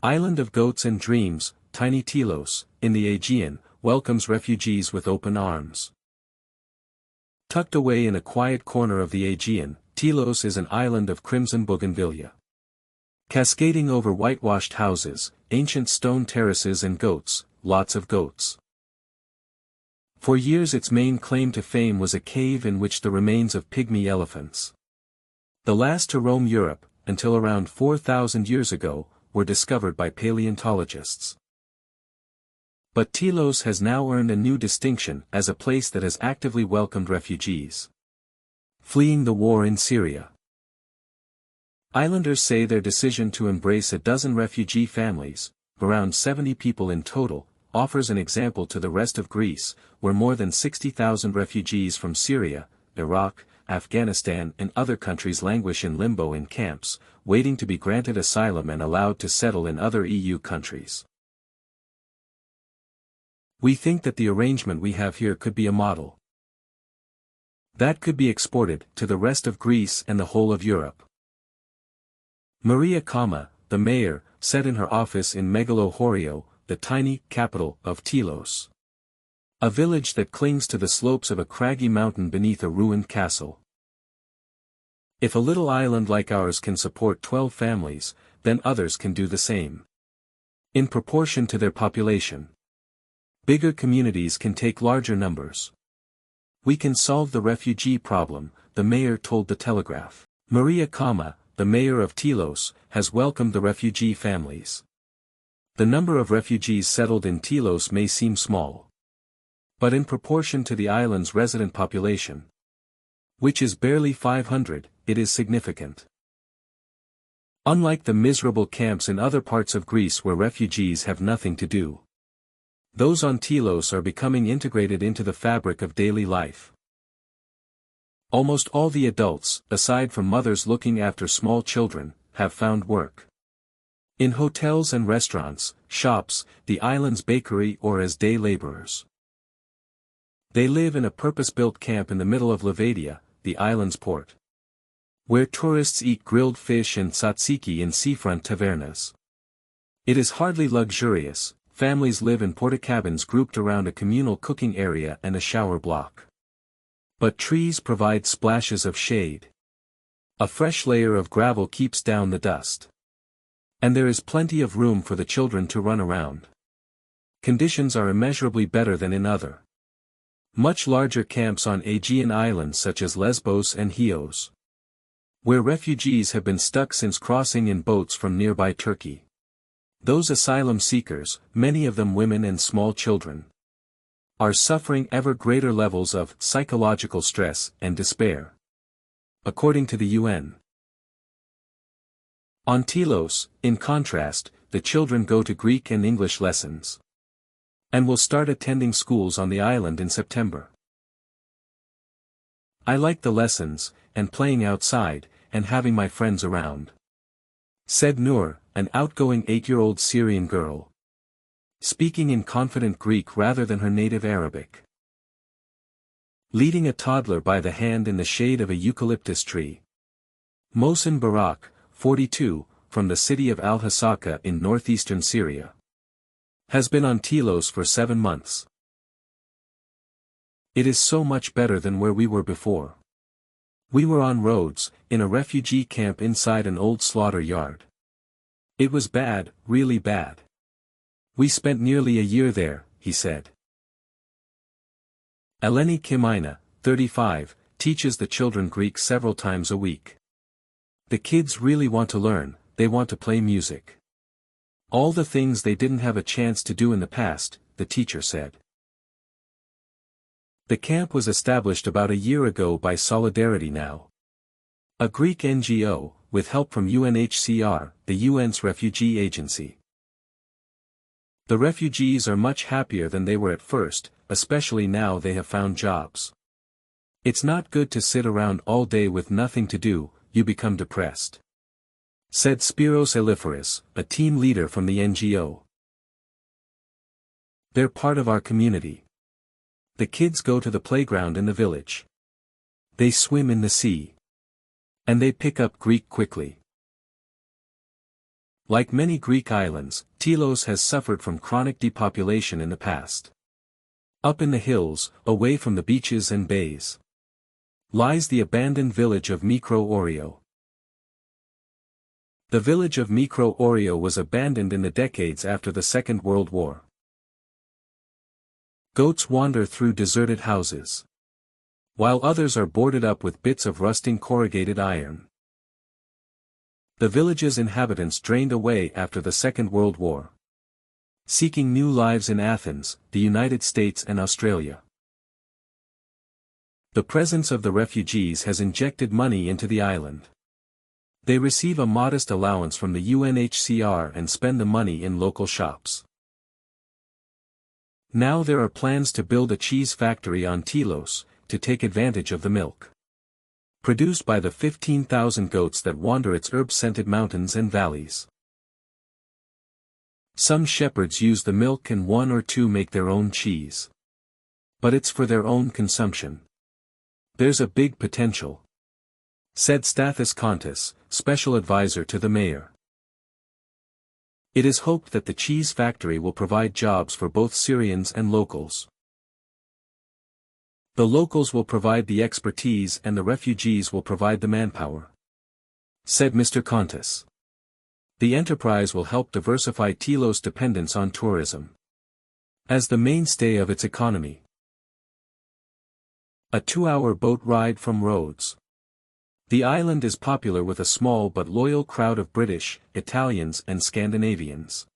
Island of Goats and Dreams, tiny Tilos, in the Aegean, welcomes refugees with open arms. Tucked away in a quiet corner of the Aegean, Tilos is an island of crimson bougainvillea. Cascading over whitewashed houses, ancient stone terraces and goats, lots of goats. For years its main claim to fame was a cave in which the remains of pygmy elephants, the last to roam Europe, until around 4,000 years ago, were discovered by paleontologists. But Tilos has now earned a new distinction as a place that has actively welcomed refugees fleeing the war in Syria. Islanders say their decision to embrace a dozen refugee families, around 70 people in total, offers an example to the rest of Greece, where more than 60,000 refugees from Syria, Iraq, Afghanistan and other countries languish in limbo in camps, waiting to be granted asylum and allowed to settle in other EU countries. We think that the arrangement we have here could be a model that could be exported to the rest of Greece and the whole of Europe. Maria Kama, the mayor, said in her office in Megalohorio, the tiny capital of Tilos, a village that clings to the slopes of a craggy mountain beneath a ruined castle. If a little island like ours can support 12 families, then others can do the same. In proportion to their population, bigger communities can take larger numbers. We can solve the refugee problem, the mayor told the Telegraph. Maria Kama, the mayor of Tilos, has welcomed the refugee families. The number of refugees settled in Tilos may seem small, but in proportion to the island's resident population, which is barely 500, it is significant. Unlike the miserable camps in other parts of Greece where refugees have nothing to do, those on Tilos are becoming integrated into the fabric of daily life. Almost all the adults, aside from mothers looking after small children, have found work in hotels and restaurants, shops, the island's bakery or as day laborers. They live in a purpose-built camp in the middle of Levadia, the island's port, where tourists eat grilled fish and tzatziki in seafront tavernas. It is hardly luxurious. Families live in porta-cabins grouped around a communal cooking area and a shower block. But trees provide splashes of shade. A fresh layer of gravel keeps down the dust. And there is plenty of room for the children to run around. Conditions are immeasurably better than in other, much larger camps on Aegean islands such as Lesbos and Chios, where refugees have been stuck since crossing in boats from nearby Turkey. Those asylum seekers, many of them women and small children, are suffering ever greater levels of psychological stress and despair, according to the UN. On Tilos, in contrast, the children go to Greek and English lessons, and will start attending schools on the island in September. I like the lessons, and playing outside, and having my friends around, said Noor, an outgoing 8-year-old Syrian girl, speaking in confident Greek rather than her native Arabic. Leading a toddler by the hand in the shade of a eucalyptus tree. Mohsen Barak, 42, from the city of Al-Hasaka in northeastern Syria, has been on Tilos for 7 months. It is so much better than where we were before. We were on roads, in a refugee camp inside an old slaughter yard. It was bad, really bad. We spent nearly a year there, he said. Eleni Kimina, 35, teaches the children Greek several times a week. The kids really want to learn, they want to play music. All the things they didn't have a chance to do in the past, the teacher said. The camp was established about a year ago by Solidarity Now, a Greek NGO, with help from UNHCR, the UN's refugee agency. The refugees are much happier than they were at first, especially now they have found jobs. It's not good to sit around all day with nothing to do, you become depressed, said Spiros Eliferis, a team leader from the NGO. They're part of our community. The kids go to the playground in the village. They swim in the sea. And they pick up Greek quickly. Like many Greek islands, Tilos has suffered from chronic depopulation in the past. Up in the hills, away from the beaches and bays, lies the abandoned village of Mikro-Orio. The village of Mikro-Orio was abandoned in the decades after the Second World War. Goats wander through deserted houses, while others are boarded up with bits of rusting corrugated iron. The village's inhabitants drained away after the Second World War, seeking new lives in Athens, the United States and Australia. The presence of the refugees has injected money into the island. They receive a modest allowance from the UNHCR and spend the money in local shops. Now there are plans to build a cheese factory on Tilos, to take advantage of the milk produced by the 15,000 goats that wander its herb-scented mountains and valleys. Some shepherds use the milk and one or two make their own cheese. But it's for their own consumption. There's a big potential, said Stathis Kontis, special advisor to the mayor. It is hoped that the cheese factory will provide jobs for both Syrians and locals. The locals will provide the expertise and the refugees will provide the manpower, said Mr. Kontis. The enterprise will help diversify Tilos' dependence on tourism as the mainstay of its economy. A 2-hour boat ride from Rhodes. The island is popular with a small but loyal crowd of British, Italians and Scandinavians,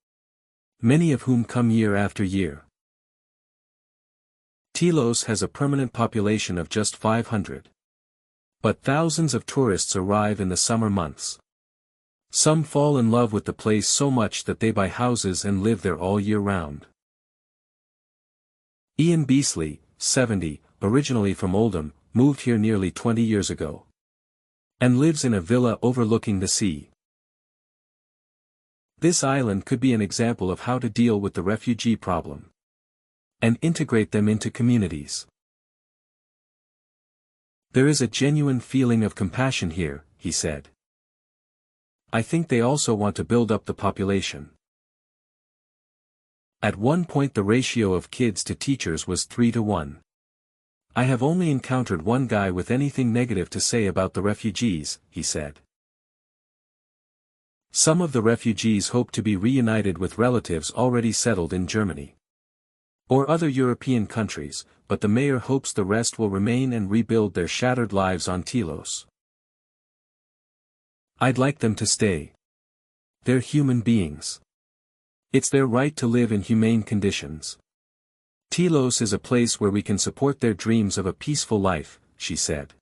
many of whom come year after year. Tilos has a permanent population of just 500. But thousands of tourists arrive in the summer months. Some fall in love with the place so much that they buy houses and live there all year round. Ian Beasley, 70, originally from Oldham, moved here nearly 20 years ago, and lives in a villa overlooking the sea. This island could be an example of how to deal with the refugee problem and integrate them into communities. There is a genuine feeling of compassion here, he said. I think they also want to build up the population. At one point the ratio of kids to teachers was 3-to-1. I have only encountered one guy with anything negative to say about the refugees, he said. Some of the refugees hope to be reunited with relatives already settled in Germany or other European countries, but the mayor hopes the rest will remain and rebuild their shattered lives on Tilos. I'd like them to stay. They're human beings. It's their right to live in humane conditions. Tilos is a place where we can support their dreams of a peaceful life, she said.